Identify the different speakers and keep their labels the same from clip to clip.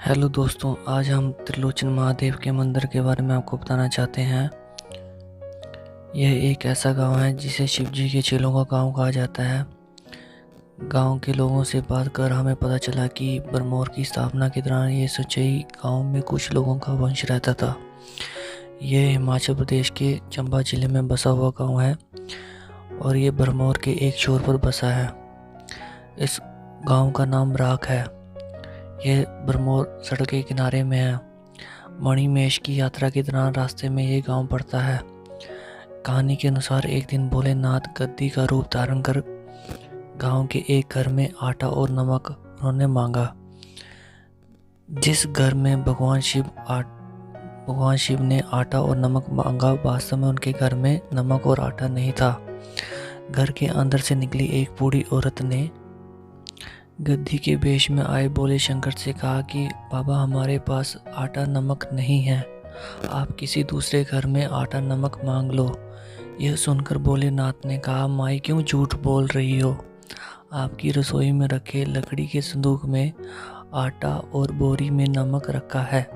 Speaker 1: Hello दोस्तों, आज हम त्रिलोचन महादेव के मंदिर के बारे में आपको बताना चाहते हैं। यह एक ऐसा गांव है जिसे शिव जी के चेलों का गांव कहा जाता है। गांव के लोगों से बात कर हमें पता चला कि भरमौर की स्थापना के दौरान ये सच्चाई गांव में कुछ लोगों का वंश रहता था। यह हिमाचल प्रदेश के चंबा जिले में बसा हुआ गांव है और ये भरमौर के एक छोर पर बसा है। इस गांव का नाम राख है। यह भरमौर सड़क के किनारे में है। मणिमहेश की यात्रा के दौरान रास्ते में ये गांव पड़ता है। कहानी के अनुसार एक दिन भोलेनाथ गद्दी का रूप धारण कर गांव के एक घर में आटा और नमक उन्होंने मांगा। जिस घर में भगवान शिव ने आटा और नमक मांगा, वास्तव में उनके घर में नमक और आटा नहीं था। घर के अंदर से निकली एक बूढ़ी औरत ने गद्दी के वेश में आए भोले शंकर से कहा कि बाबा, हमारे पास आटा नमक नहीं है, आप किसी दूसरे घर में आटा नमक मांग लो। यह सुनकर भोलेनाथ ने कहा, माई क्यों झूठ बोल रही हो? आपकी रसोई में रखे लकड़ी के संदूक में आटा और बोरी में नमक रखा है।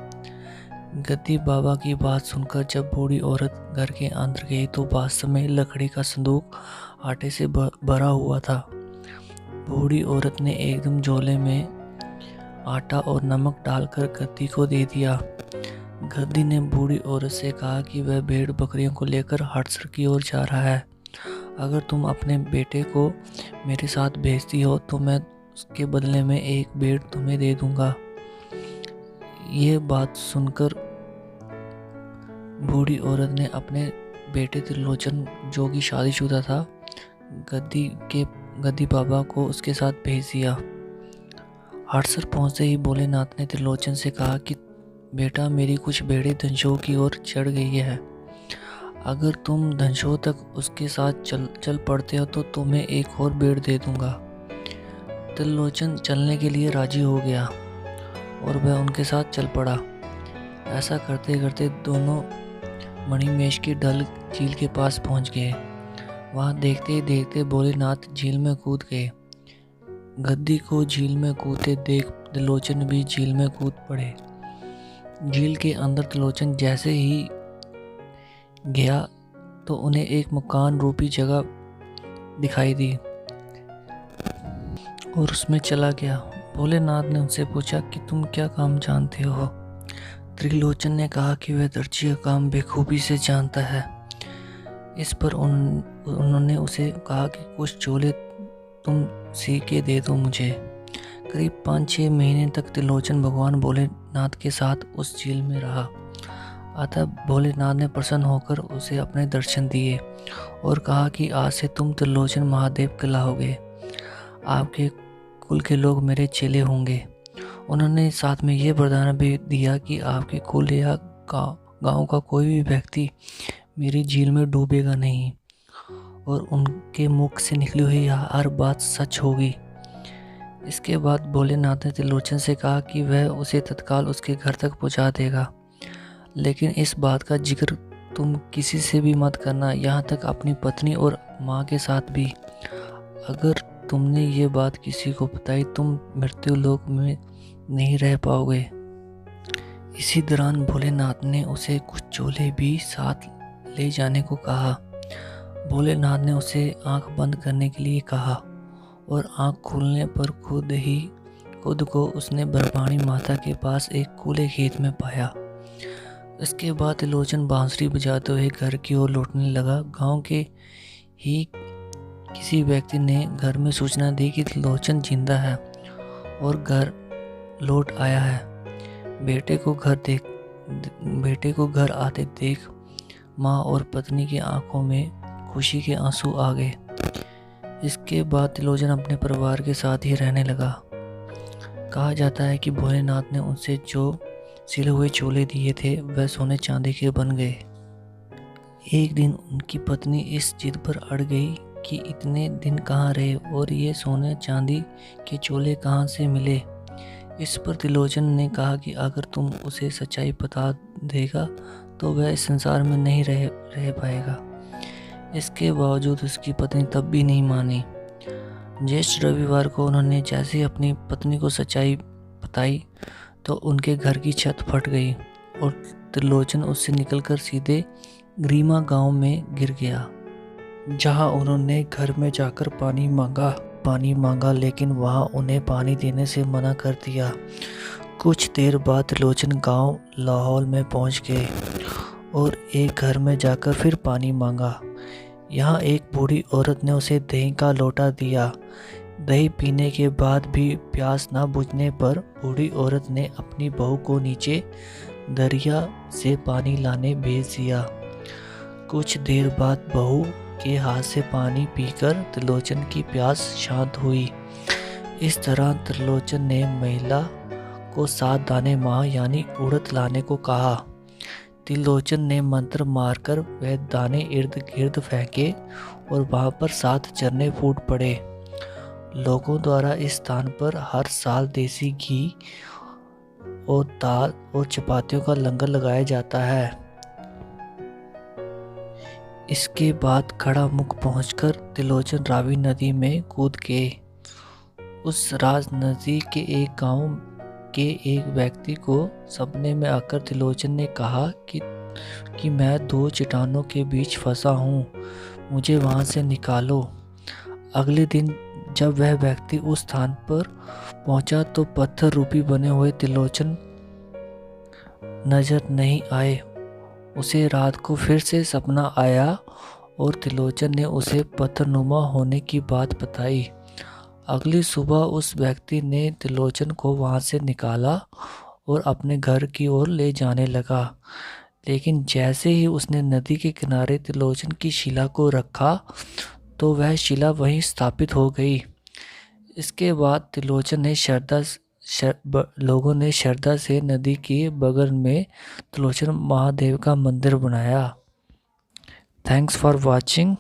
Speaker 1: गद्दी बाबा की बात सुनकर जब बूढ़ी औरत घर के अंदर गई तो वास्तव में लकड़ी का संदूक आटे से भरा हुआ था। बूढ़ी औरत ने एकदम झोले में आटा और नमक डालकर गद्दी को दे दिया। गद्दी ने बूढ़ी औरत से कहा कि वह भेड़ बकरियों को लेकर हड़सर की ओर जा रहा है। अगर तुम अपने बेटे को मेरे साथ भेजती हो तो मैं उसके बदले में एक भेड़ तुम्हें दे दूंगा। ये बात सुनकर बूढ़ी औरत ने अपने बेटे त्रिलोचन, जो कि शादीशुदा था, गद्दी बाबा को उसके साथ भेज दिया। हड़सर पहुंचते ही भोलेनाथ ने त्रिलोचन से कहा कि बेटा, मेरी कुछ भेड़ें धनशो की ओर चढ़ गई है। अगर तुम धनशो तक उसके साथ चल पड़ते हो तो तुम्हें एक और भेड़ दे दूंगा। त्रिलोचन चलने के लिए राजी हो गया और वह उनके साथ चल पड़ा। ऐसा करते करते दोनों मणिमहेश की ढल झील के पास पहुंच गए। वहां देखते ही देखते भोलेनाथ झील में कूद गए। गद्दी को झील में कूदते देख त्रिलोचन भी झील में कूद पड़े। झील के अंदर त्रिलोचन जैसे ही गया तो उन्हें एक मकान रूपी जगह दिखाई दी और उसमें चला गया। भोलेनाथ ने उनसे पूछा कि तुम क्या काम जानते हो? त्रिलोचन ने कहा कि वह दर्जी का काम बेखूबी से जानता है। इस पर उन्होंने उसे कहा कि कुछ चोले तुम सी के दे दो मुझे। करीब 5-6 महीने तक त्रिलोचन भगवान भोलेनाथ के साथ उस झील में रहा। अतः भोलेनाथ ने प्रसन्न होकर उसे अपने दर्शन दिए और कहा कि आज से तुम त्रिलोचन महादेव कहलाओगे। आपके कुल के लोग मेरे चेले होंगे। उन्होंने साथ में ये वरदान भी दिया कि आपके कुल या गांव का कोई भी व्यक्ति मेरी झील में डूबेगा नहीं और उनके मुख से निकली हुई हर बात सच होगी। इसके बाद भोलेनाथ ने त्रिलोचन से कहा कि वह उसे तत्काल उसके घर तक पहुंचा देगा, लेकिन इस बात का जिक्र तुम किसी से भी मत करना, यहाँ तक अपनी पत्नी और माँ के साथ भी। अगर तुमने ये बात किसी को बताई तुम मृत्यु लोक में नहीं रह पाओगे। इसी दौरान भोलेनाथ ने उसे कुछ चोले भी साथ ले जाने को कहा। भोलेनाथ ने उसे आंख बंद करने के लिए कहा और आंख खोलने पर खुद को उसने बरपाणी माता के पास एक खुले खेत में पाया। इसके बाद त्रिलोचन बांसुरी बजाते हुए घर की ओर लौटने लगा। गांव के ही किसी व्यक्ति ने घर में सूचना दी कि त्रिलोचन जिंदा है और घर लौट आया है। बेटे को घर आते देख माँ और पत्नी की आंखों में खुशी के आंसू आ गए। इसके बाद त्रिलोचन अपने परिवार के साथ ही रहने लगा। कहा जाता है कि भोलेनाथ ने उनसे जो सिले हुए चोले दिए थे वह सोने चांदी के बन गए। एक दिन उनकी पत्नी इस जिद पर अड़ गई कि इतने दिन कहाँ रहे और ये सोने चांदी के चोले कहाँ से मिले। इस पर त्रिलोचन ने कहा कि अगर तुम उसे सच्चाई बता देगा तो वह इस संसार में नहीं रह पाएगा। इसके बावजूद उसकी पत्नी तब भी नहीं मानी। ज्येष्ठ रविवार को उन्होंने जैसे ही अपनी पत्नी को सच्चाई बताई तो उनके घर की छत फट गई और त्रिलोचन उससे निकलकर सीधे ग्रीमा गांव में गिर गया, जहां उन्होंने घर में जाकर पानी मांगा लेकिन वहां उन्हें पानी देने से मना कर दिया। कुछ देर बाद त्रिलोचन गांव लाहौल में पहुंच गए और एक घर में जाकर फिर पानी मांगा। यहाँ एक बूढ़ी औरत ने उसे दही का लोटा दिया। दही पीने के बाद भी प्यास न बुझने पर बूढ़ी औरत ने अपनी बहू को नीचे दरिया से पानी लाने भेज दिया। कुछ देर बाद बहू के हाथ से पानी पीकर त्रिलोचन की प्यास शांत हुई। इस तरह त्रिलोचन ने महिला को 7 दाने माह यानी उड़द लाने को कहा। त्रिलोचन ने मंत्र मारकर वह दाने इर्द गिर्द फेंके और वहां पर 7 झरने फूट पड़े। लोगों द्वारा इस स्थान पर हर साल देसी घी और दाल और चपातियों का लंगर लगाया जाता है। इसके बाद खड़ा मुख पहुंचकर त्रिलोचन रावी नदी में कूद गए। उस राज नदी के एक गांव के एक व्यक्ति को सपने में आकर त्रिलोचन ने कहा कि मैं 2 चट्टानों के बीच फंसा हूँ, मुझे वहां से निकालो। अगले दिन जब वह व्यक्ति उस स्थान पर पहुंचा तो पत्थर रूपी बने हुए त्रिलोचन नजर नहीं आए। उसे रात को फिर से सपना आया और त्रिलोचन ने उसे पत्थरनुमा होने की बात बताई। अगली सुबह उस व्यक्ति ने त्रिलोचन को वहां से निकाला और अपने घर की ओर ले जाने लगा। लेकिन जैसे ही उसने नदी के किनारे त्रिलोचन की शिला को रखा तो वह शिला वहीं स्थापित हो गई। इसके बाद त्रिलोचन ने लोगों ने श्रद्धा से नदी के बगल में त्रिलोचन महादेव का मंदिर बनाया। Thanks for watching.